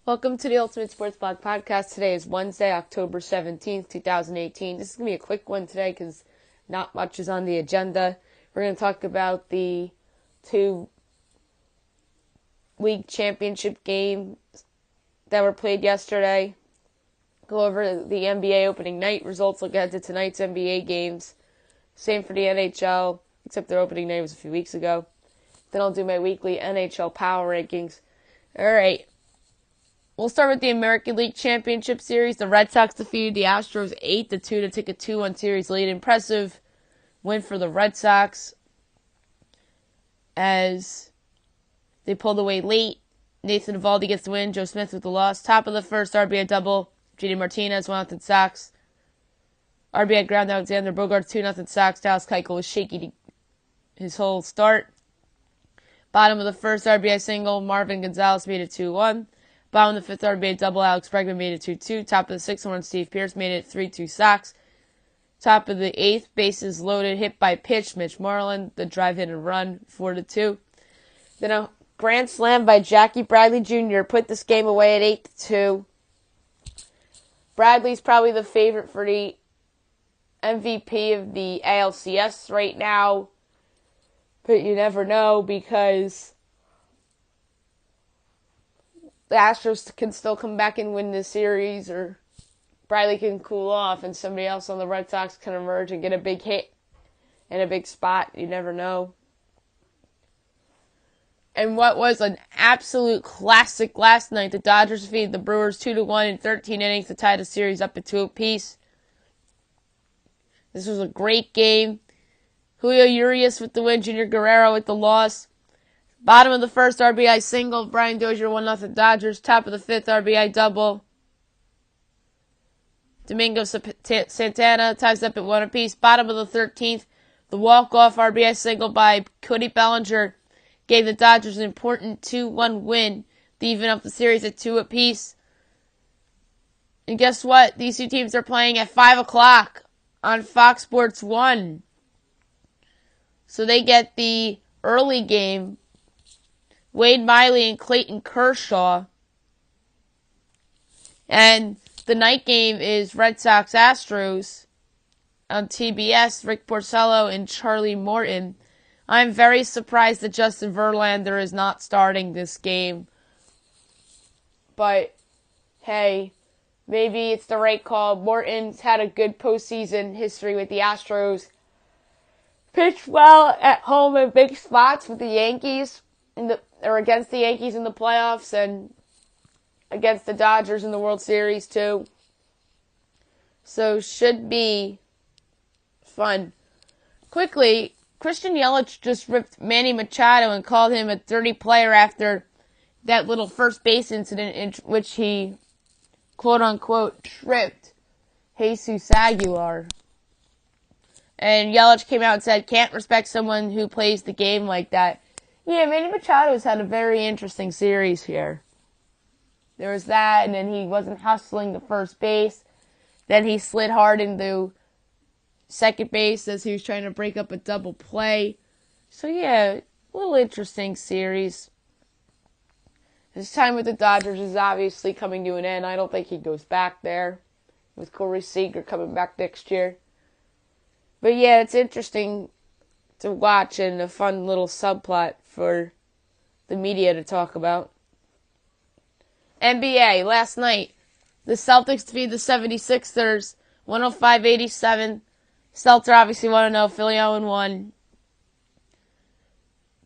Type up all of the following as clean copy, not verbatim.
Welcome to the Ultimate Sports Blog Podcast. Today is Wednesday, October 17th, 2018. This is going to be a quick one today because not much is on the agenda. We're going to talk about the two league championship games that were played yesterday. Go over the NBA opening night results, look ahead to tonight's NBA games. Same for the NHL, except their opening night was a few weeks ago. Then I'll do my weekly NHL power rankings. Alright. We'll start with the American League Championship Series. The Red Sox defeated the Astros 8-2 to take a 2-1 series lead. Impressive win for the Red Sox as they pulled away late. Nathan Eovaldi gets the win. Joe Smith with the loss. Top of the first, RBI double. JD Martinez, 1-0 Sox. RBI ground Alexander Bogaerts, 2-0 Sox. Dallas Keuchel was shaky his whole start. Bottom of the first, RBI single. Marvin Gonzalez made it 2-1. Bottom of the fifth, RBI double. Alex Bregman made it 2-2. Top of the sixth one, Steve Pearce made it 3-2 Sox. Top of the eighth, bases loaded, hit by pitch, Mitch Moreland. The drive in and run, 4-2. Then a grand slam by Jackie Bradley Jr. put this game away at 8-2. Bradley's probably the favorite for the MVP of the ALCS right now. But you never know because the Astros can still come back and win this series, or Bradley can cool off and somebody else on the Red Sox can emerge and get a big hit in a big spot. You never know. And what was an absolute classic last night, the Dodgers defeated the Brewers 2-1 in 13 innings to tie the series up at 2 apiece. This was a great game. Julio Urias with the win, Junior Guerrero with the loss. Bottom of the first, RBI single. Brian Dozier, 1-0 Dodgers. Top of the fifth, RBI double. Domingo Santana ties up at 1 apiece. Bottom of the 13th, the walk-off RBI single by Cody Bellinger gave the Dodgers an important 2-1 win to even up the series at 2 apiece. And guess what? These two teams are playing at 5 o'clock on Fox Sports 1. So they get the early game. Wade Miley and Clayton Kershaw. And the night game is Red Sox Astros on TBS. Rick Porcello and Charlie Morton. I'm very surprised that Justin Verlander is not starting this game. But, hey, maybe it's the right call. Morton's had a good postseason history with the Astros. Pitched well at home in big spots with the Yankees. Or against the Yankees in the playoffs and against the Dodgers in the World Series too. So should be fun. Quickly, Christian Yelich just ripped Manny Machado and called him a dirty player after that little first base incident in which he quote-unquote tripped Jesus Aguilar. And Yelich came out and said, can't respect someone who plays the game like that. Yeah, Manny Machado's had a very interesting series here. There was that, and then he wasn't hustling the first base. Then he slid hard into second base as he was trying to break up a double play. So yeah, a little interesting series. His time with the Dodgers is obviously coming to an end. I don't think he goes back there, with Corey Seager coming back next year. But yeah, it's interesting to watch and a fun little subplot for the media to talk about. NBA, last night, the Celtics defeated the 76ers, 105-87. Celtics obviously 1-0, Philly 0-1.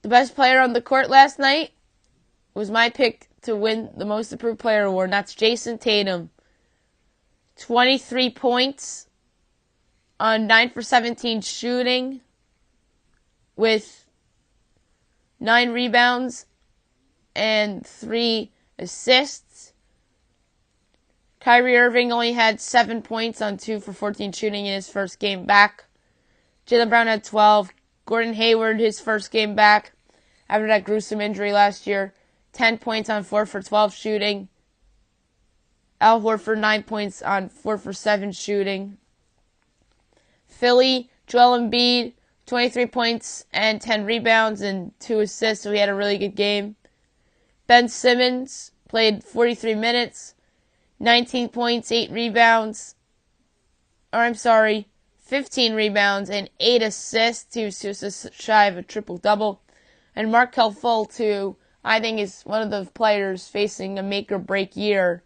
The best player on the court last night was my pick to win the Most Improved Player award, and that's Jason Tatum. 23 points on 9 for 17 shooting, with 9 rebounds and 3 assists. Kyrie Irving only had 7 points on 2 for 14 shooting in his first game back. Jaylen Brown had 12. Gordon Hayward, his first game back after that gruesome injury last year, 10 points on 4 for 12 shooting. Al Horford, 9 points on 4 for 7 shooting. Philly, Joel Embiid, 23 points and 10 rebounds and 2 assists, so he had a really good game. Ben Simmons played 43 minutes, 19 points, 8 rebounds. 15 rebounds and 8 assists. He was just shy of a triple-double. And Markel Fultz, who I think is one of the players facing a make-or-break year.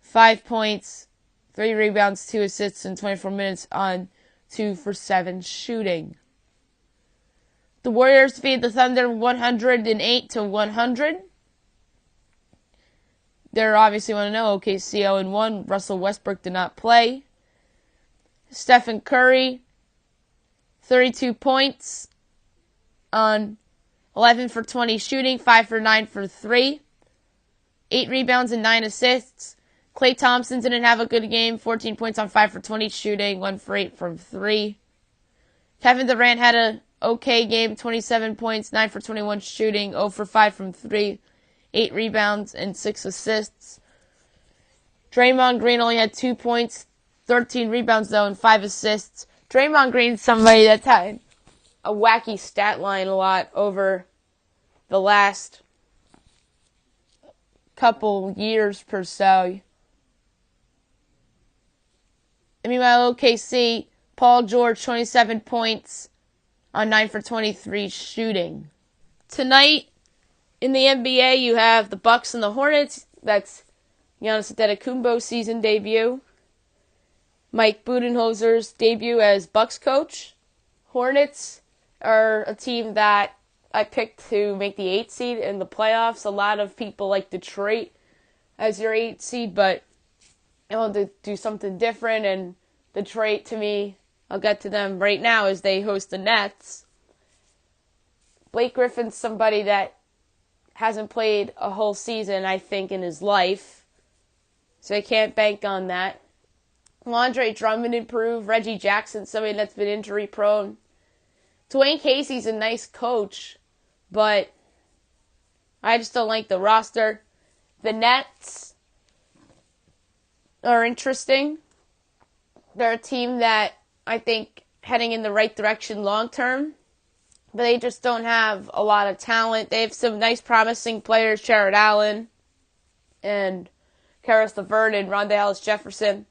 5 points, 3 rebounds, 2 assists in 24 minutes on 2 for 7 shooting. The Warriors defeated the Thunder 108-100. They're obviously want to know OKC 0-1. Russell Westbrook did not play. Stephen Curry, 32 points on 11 for 20 shooting, 5 for 9 for 3, 8 rebounds and 9 assists. Klay Thompson didn't have a good game, 14 points on 5 for 20 shooting, 1 for 8 from 3. Kevin Durant had a okay game, 27 points, 9 for 21 shooting, 0 for 5 from 3, 8 rebounds and 6 assists. Draymond Green only had 2 points, 13 rebounds, though, and 5 assists. Draymond Green's somebody that's had a wacky stat line a lot over the last couple years per se. Meanwhile, OKC, Paul George, 27 points on 9 for 23 shooting. Tonight, in the NBA, you have the Bucks and the Hornets. That's Giannis Antetokounmpo's season debut. Mike Budenholzer's debut as Bucks coach. Hornets are a team that I picked to make the 8th seed in the playoffs. A lot of people like Detroit as your 8th seed, but I want to do something different, and Detroit, to me, I'll get to them right now as they host the Nets. Blake Griffin's somebody that hasn't played a whole season, I think, in his life, so I can't bank on that. Andre Drummond improved. Reggie Jackson, somebody that's been injury prone. Dwayne Casey's a nice coach, but I just don't like the roster. The Nets are interesting. They're a team that I think heading in the right direction long term, but they just don't have a lot of talent. They have some nice promising players, Jared Allen and Karis LeVert and Rondé Hollis-Jefferson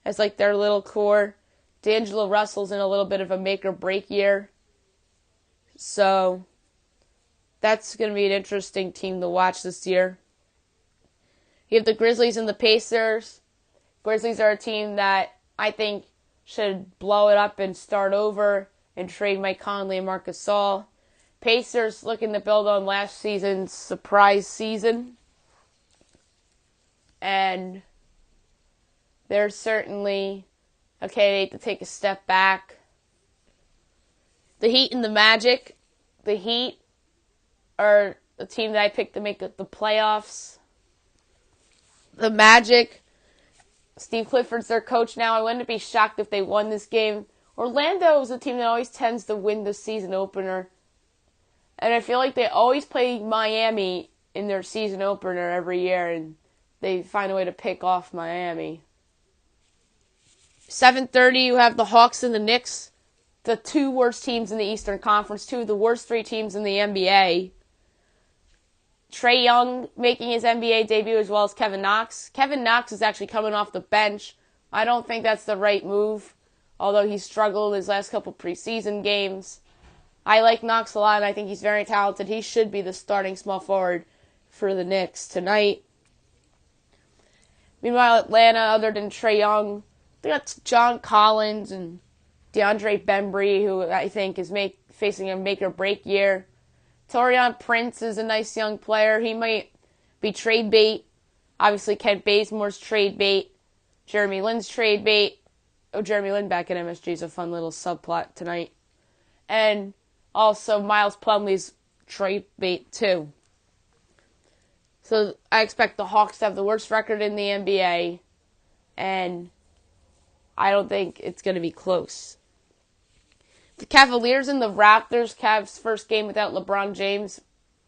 as like their little core. D'Angelo Russell's in a little bit of a make-or-break year. So that's going to be an interesting team to watch this year. You have the Grizzlies and the Pacers. Grizzlies are a team that I think should blow it up and start over and trade Mike Conley and Marc Gasol. Pacers looking to build on last season's surprise season. And they're certainly a candidate to take a step back. The Heat and the Magic. The Heat are a team that I picked to make the playoffs. The Magic, Steve Clifford's their coach now. I wouldn't be shocked if they won this game. Orlando is a team that always tends to win the season opener. And I feel like they always play Miami in their season opener every year, and they find a way to pick off Miami. 7:30, you have the Hawks and the Knicks, the 2 worst teams in the Eastern Conference, 2 of the worst 3 teams in the NBA. Trae Young making his NBA debut as well as Kevin Knox. Kevin Knox is actually coming off the bench. I don't think that's the right move, although he struggled his last couple preseason games. I like Knox a lot, and I think he's very talented. He should be the starting small forward for the Knicks tonight. Meanwhile, Atlanta, other than Trae Young, they got John Collins and DeAndre Bembry, who I think is facing a make-or-break year. Taurean Prince is a nice young player. He might be trade bait. Obviously, Kent Bazemore's trade bait. Jeremy Lin's trade bait. Oh, Jeremy Lin back at MSG is a fun little subplot tonight. And also Miles Plumlee's trade bait, too. So I expect the Hawks to have the worst record in the NBA. And I don't think it's going to be close. The Cavaliers and the Raptors. Cavs' first game without LeBron James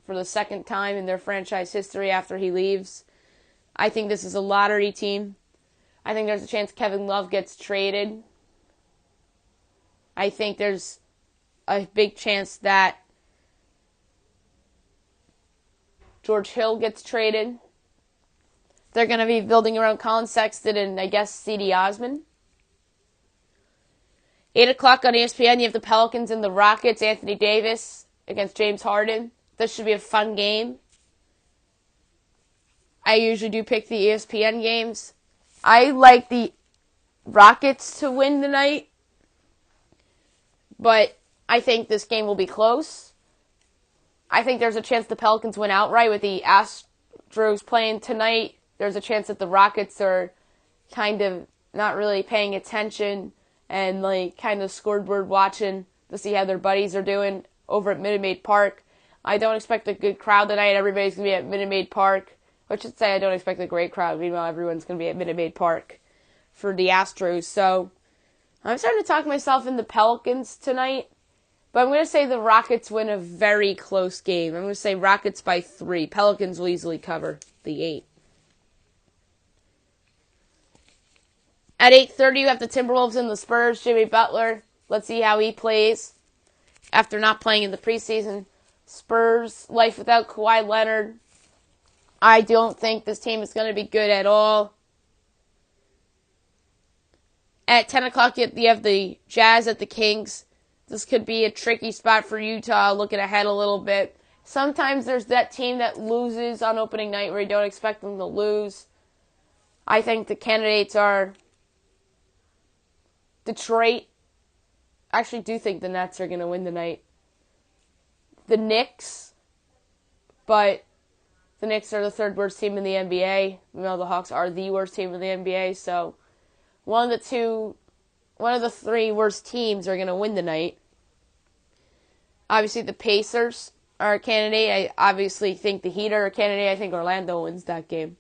for the second time in their franchise history after he leaves. I think this is a lottery team. I think there's a chance Kevin Love gets traded. I think there's a big chance that George Hill gets traded. They're going to be building around Colin Sexton and, I guess, C.D. Osman. 8 o'clock on ESPN, you have the Pelicans and the Rockets. Anthony Davis against James Harden. This should be a fun game. I usually do pick the ESPN games. I like the Rockets to win tonight, but I think this game will be close. I think there's a chance the Pelicans win outright with the Astros playing tonight. There's a chance that the Rockets are kind of not really paying attention and like kind of scoreboard watching to see how their buddies are doing over at Minute Maid Park. I don't expect a good crowd tonight. Everybody's going to be at Minute Maid Park. I should say I don't expect a great crowd. Meanwhile, everyone's going to be at Minute Maid Park for the Astros. So I'm starting to talk myself into Pelicans tonight. But I'm going to say the Rockets win a very close game. I'm going to say Rockets by 3. Pelicans will easily cover the 8. At 8:30, you have the Timberwolves and the Spurs. Jimmy Butler. Let's see how he plays after not playing in the preseason. Spurs, life without Kawhi Leonard. I don't think this team is going to be good at all. At 10 o'clock, you have the Jazz at the Kings. This could be a tricky spot for Utah, looking ahead a little bit. Sometimes there's that team that loses on opening night where you don't expect them to lose. I think the candidates are Detroit. I actually do think the Nets are going to win tonight. The Knicks, but the Knicks are the third worst team in the NBA. The Hawks are the worst team in the NBA, so one of the 3 worst teams are going to win tonight. Obviously, the Pacers are a candidate. I obviously think the Heat are a candidate. I think Orlando wins that game.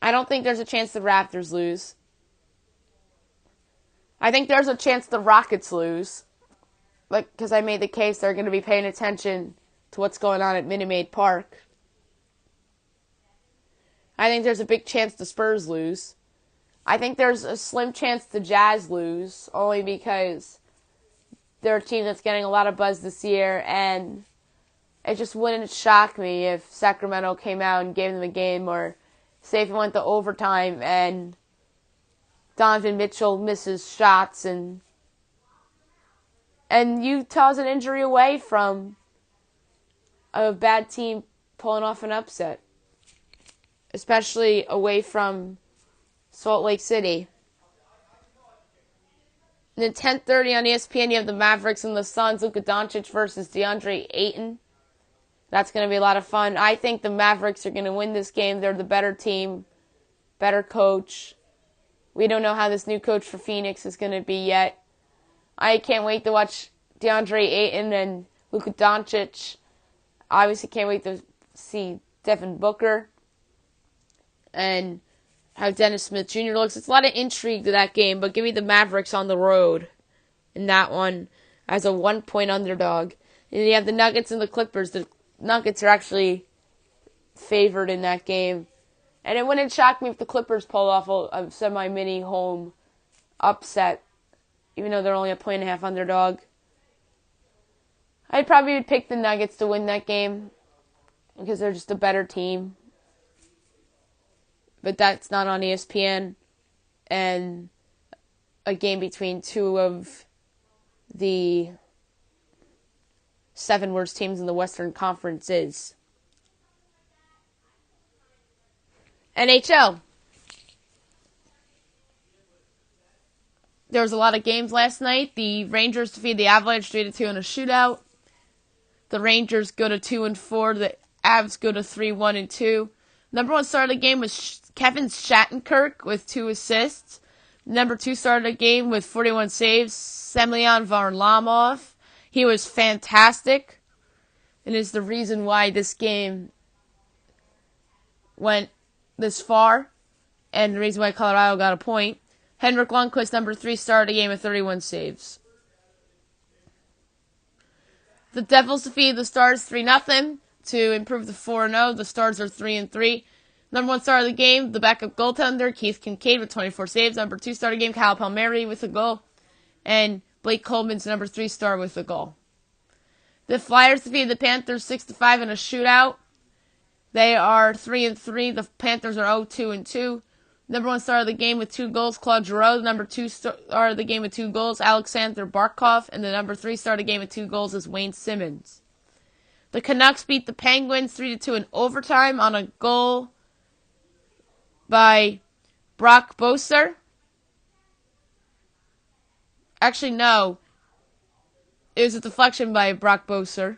I don't think there's a chance the Raptors lose. I think there's a chance the Rockets lose. Because I made the case they're going to be paying attention to what's going on at Minute Maid Park. I think there's a big chance the Spurs lose. I think there's a slim chance the Jazz lose, only because they're a team that's getting a lot of buzz this year, and it just wouldn't shock me if Sacramento came out and gave them a game, or say if it went to overtime and Donovan Mitchell misses shots and Utah's an injury away from a bad team pulling off an upset, especially away from Salt Lake City. And at 10:30 on ESPN, you have the Mavericks and the Suns. Luka Doncic versus DeAndre Ayton. That's going to be a lot of fun. I think the Mavericks are going to win this game. They're the better team, better coach. We don't know how this new coach for Phoenix is going to be yet. I can't wait to watch DeAndre Ayton and Luka Doncic. Obviously can't wait to see Devin Booker and how Dennis Smith Jr. looks. It's a lot of intrigue to that game, but give me the Mavericks on the road in that one as a 1-point underdog. And you have the Nuggets and the Clippers. The Nuggets are actually favored in that game. And it wouldn't shock me if the Clippers pull off a semi-mini home upset, even though they're only a 1.5-point underdog. I probably would pick the Nuggets to win that game because they're just a better team. But that's not on ESPN. And a game between 2 of the 7 worst teams in the Western Conference is. NHL. There was a lot of games last night. The Rangers defeated the Avalanche 3-2 in a shootout. The Rangers go to 2-4. The Avs go to 3-1-2. Number 1 star of the game was Kevin Shattenkirk with 2 assists. Number 2 star of the game with 41 saves, Semyon Varlamov. He was fantastic and is the reason why this game went this far and the reason why Colorado got a point. Henrik Lundqvist, number 3 star of the game with 31 saves. The Devils defeated the Stars 3-0 to improve to 4-0. The Stars are 3-3. Number 1 star of the game, the backup goaltender, Keith Kincaid with 24 saves. Number 2 star of the game, Kyle Palmieri with a goal. And Blake Coleman's number 3 star with a goal. The Flyers defeated the Panthers 6-5 in a shootout. They are 3-3. The Panthers are 0-2-2. Number 1 star of the game with 2 goals, Claude Giroux. The number 2 star of the game with 2 goals, Alexander Barkov. And the number 3 star of the game with 2 goals is Wayne Simmons. The Canucks beat the Penguins 3-2 in overtime on a goal by Brock Boeser. Actually, no. It was a deflection by Brock Boeser.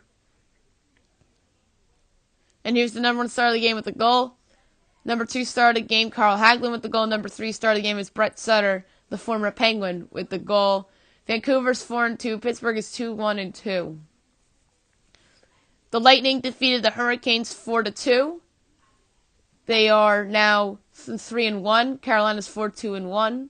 And here's the number 1 star of the game with the goal. Number 2 star of the game, Carl Hagelin with the goal. Number 3 star of the game is Brett Sutter, the former Penguin, with the goal. Vancouver's 4-2. Pittsburgh is 2-1-2. The Lightning defeated the Hurricanes 4-2. They are now 3-1. Carolina's 4-2-1.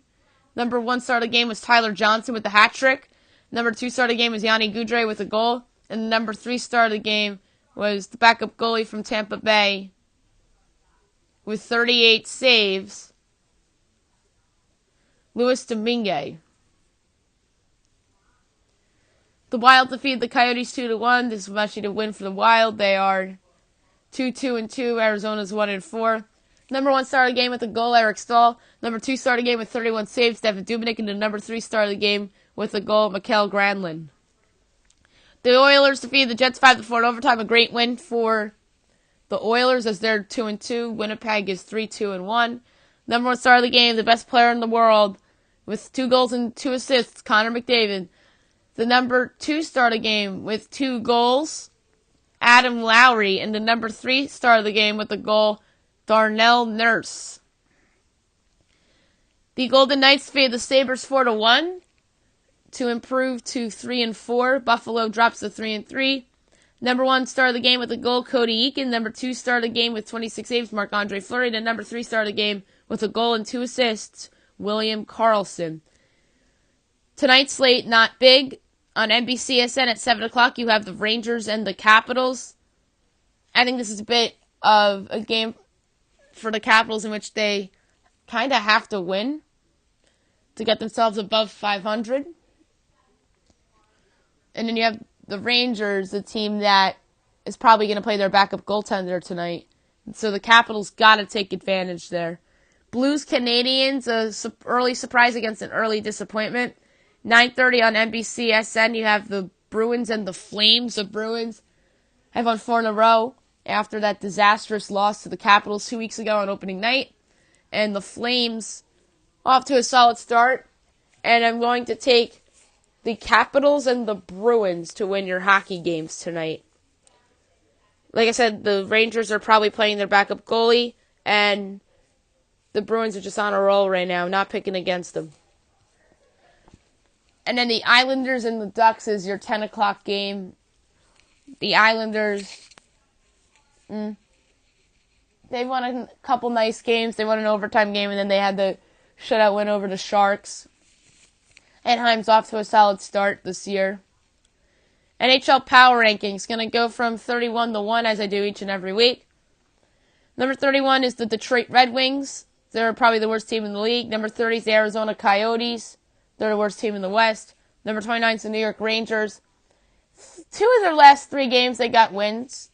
Number 1 star of the game was Tyler Johnson with the hat trick. Number 2 star of the game was Yanni Goudreau with a goal. And the number 3 star of the game was the backup goalie from Tampa Bay with 38 saves, Louis Domingue. The Wild defeated the Coyotes 2-1. This was much needed win for the Wild. They are 2-2-2. Arizona's 1-4. Number 1 star of the game with the goal, Eric Stahl. Number 2 star of the game with 31 saves, Stefan Dubnyk. And the number 3 star of the game with the goal, Mikael Granlund. The Oilers defeated the Jets 5-4 in overtime. A great win for the Oilers as they're 2-2. Winnipeg is 3-2-1. Number 1 star of the game, the best player in the world with 2 goals and 2 assists, Connor McDavid. The number 2 star of the game with 2 goals, Adam Lowry. And the number 3 star of the game with the goal, Darnell Nurse. The Golden Knights defeated the Sabres 4-1 to improve to 3-4. Buffalo drops to 3-3. Number 1 star of the game with a goal, Cody Eakin. Number 2 star of the game with 26 saves, Marc-Andre Fleury. And number 3 star of the game with a goal and 2 assists, William Karlsson. Tonight's slate, not big. On NBCSN at 7 o'clock, you have the Rangers and the Capitals. I think this is a bit of a game for the Capitals in which they kind of have to win to get themselves above 500. And then you have the Rangers, a team that is probably going to play their backup goaltender tonight. So the Capitals got to take advantage there. Blues Canadians, a early surprise against an early disappointment. 9:30 on NBCSN, you have the Bruins and the Flames. The Bruins have won 4 in a row after that disastrous loss to the Capitals 2 weeks ago on opening night. And the Flames off to a solid start. And I'm going to take the Capitals and the Bruins to win your hockey games tonight. Like I said, the Rangers are probably playing their backup goalie, and the Bruins are just on a roll right now, not picking against them. And then the Islanders and the Ducks is your 10 o'clock game. The Islanders, they won a couple nice games. They won an overtime game, and then they had the shutout win over the Sharks. Anaheim's off to a solid start this year. NHL Power Rankings, going to go from 31 to 1 as I do each and every week. Number 31 is the Detroit Red Wings. They're probably the worst team in the league. Number 30 is the Arizona Coyotes. They're the worst team in the West. Number 29 is the New York Rangers. 2 of their last 3 games, they got wins.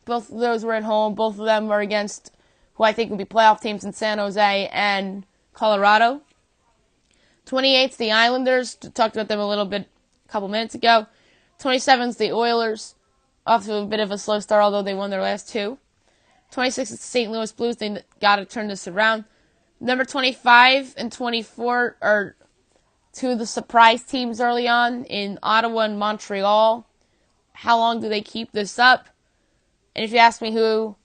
Both of those were at home. Both of them were against who I think would be playoff teams in San Jose and Colorado. 28 is the Islanders. Talked about them a little bit a couple minutes ago. 27 is the Oilers. Off to a bit of a slow start, although they won their last 2. 26 is the St. Louis Blues. They got to turn this around. Number 25 and 24 are 2 of the surprise teams early on in Ottawa and Montreal. How long do they keep this up? And if you ask me who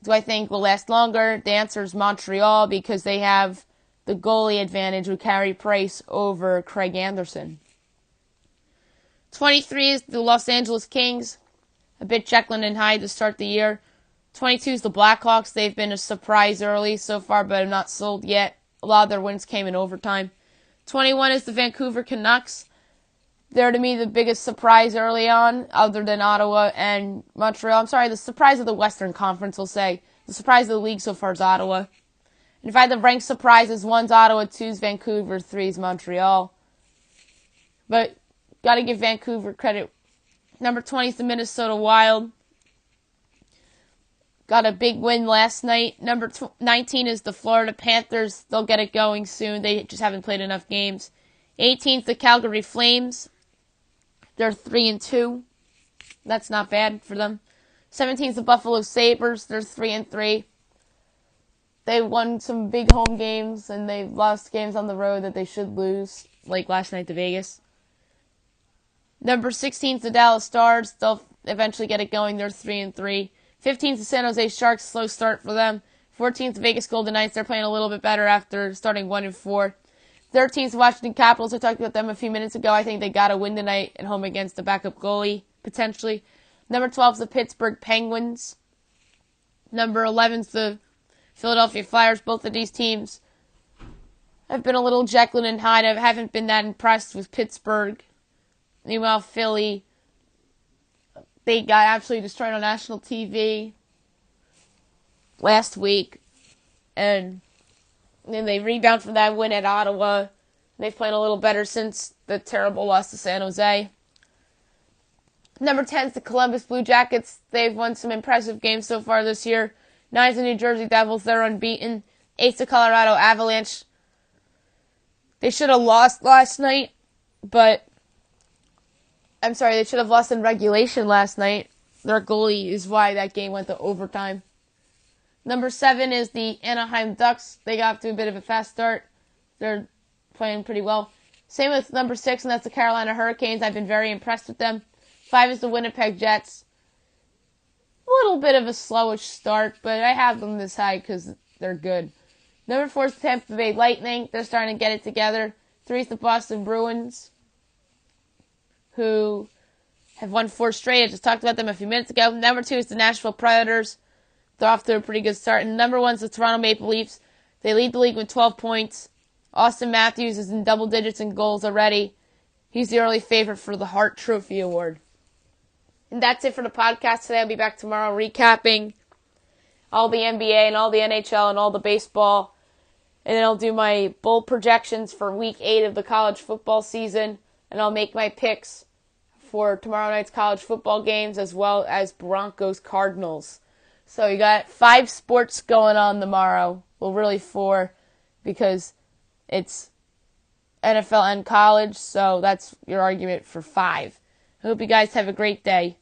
do I think will last longer, the answer is Montreal, because they have the goalie advantage with Carey Price over Craig Anderson. 23 is the Los Angeles Kings. A bit Jekyll and Hyde to start the year. 22 is the Blackhawks. They've been a surprise early so far, but have not sold yet. A lot of their wins came in overtime. 21 is the Vancouver Canucks. They're, to me, the biggest surprise early on, other than Ottawa and Montreal. I'm sorry, the surprise of the Western Conference, we'll say. The surprise of the league so far is Ottawa. And if I had to rank surprises, 1's Ottawa, 2's Vancouver, 3's Montreal. But got to give Vancouver credit. Number 20 is the Minnesota Wild. got a big win last night. Number 19 is the Florida Panthers. They'll get it going soon. They just haven't played enough games. 18 is the Calgary Flames. They're 3-2. That's not bad for them. 17 is the Buffalo Sabres. They're 3-3. They won some big home games, and they've lost games on the road that they should lose, like last night to Vegas. Number 16 is the Dallas Stars. They'll eventually get it going. They're 3-3. 15 is the San Jose Sharks. Slow start for them. 14 is the Vegas Golden Knights. They're playing a little bit better after starting 1-4. 13 is the Washington Capitals. I talked about them a few minutes ago. I think they got a win tonight at home against the backup goalie, potentially. Number 12 is the Pittsburgh Penguins. Number 11 is the Philadelphia Flyers. Both of these teams have been a little Jekyll and Hyde. I haven't been that impressed with Pittsburgh. Meanwhile, Philly, they got absolutely destroyed on national TV last week. And then they rebound from that win at Ottawa. They've played a little better since the terrible loss to San Jose. Number 10 is the Columbus Blue Jackets. They've won some impressive games so far this year. 9 is the New Jersey Devils. They're unbeaten. 8 is the Colorado Avalanche. They should have lost last night, but they should have lost in regulation last night. Their goalie is why that game went to overtime. Number 7 is the Anaheim Ducks. They got off to a bit of a fast start. They're playing pretty well. Same with number 6, and that's the Carolina Hurricanes. I've been very impressed with them. 5 is the Winnipeg Jets. A little bit of a slowish start, but I have them this high because they're good. Number 4 is the Tampa Bay Lightning. They're starting to get it together. 3 is the Boston Bruins, who have won 4 straight. I just talked about them a few minutes ago. Number 2 is the Nashville Predators. They're off to a pretty good start. And number 1 is the Toronto Maple Leafs. They lead the league with 12 points. Austin Matthews is in double digits in goals already. He's the early favorite for the Hart Trophy Award. And that's it for the podcast today. I'll be back tomorrow recapping all the NBA and all the NHL and all the baseball. And then I'll do my bold projections for Week 8 of the college football season. And I'll make my picks for tomorrow night's college football games as well as Broncos Cardinals. So you got 5 sports going on tomorrow. Well, really 4 because it's NFL and college. So that's your argument for 5. I hope you guys have a great day.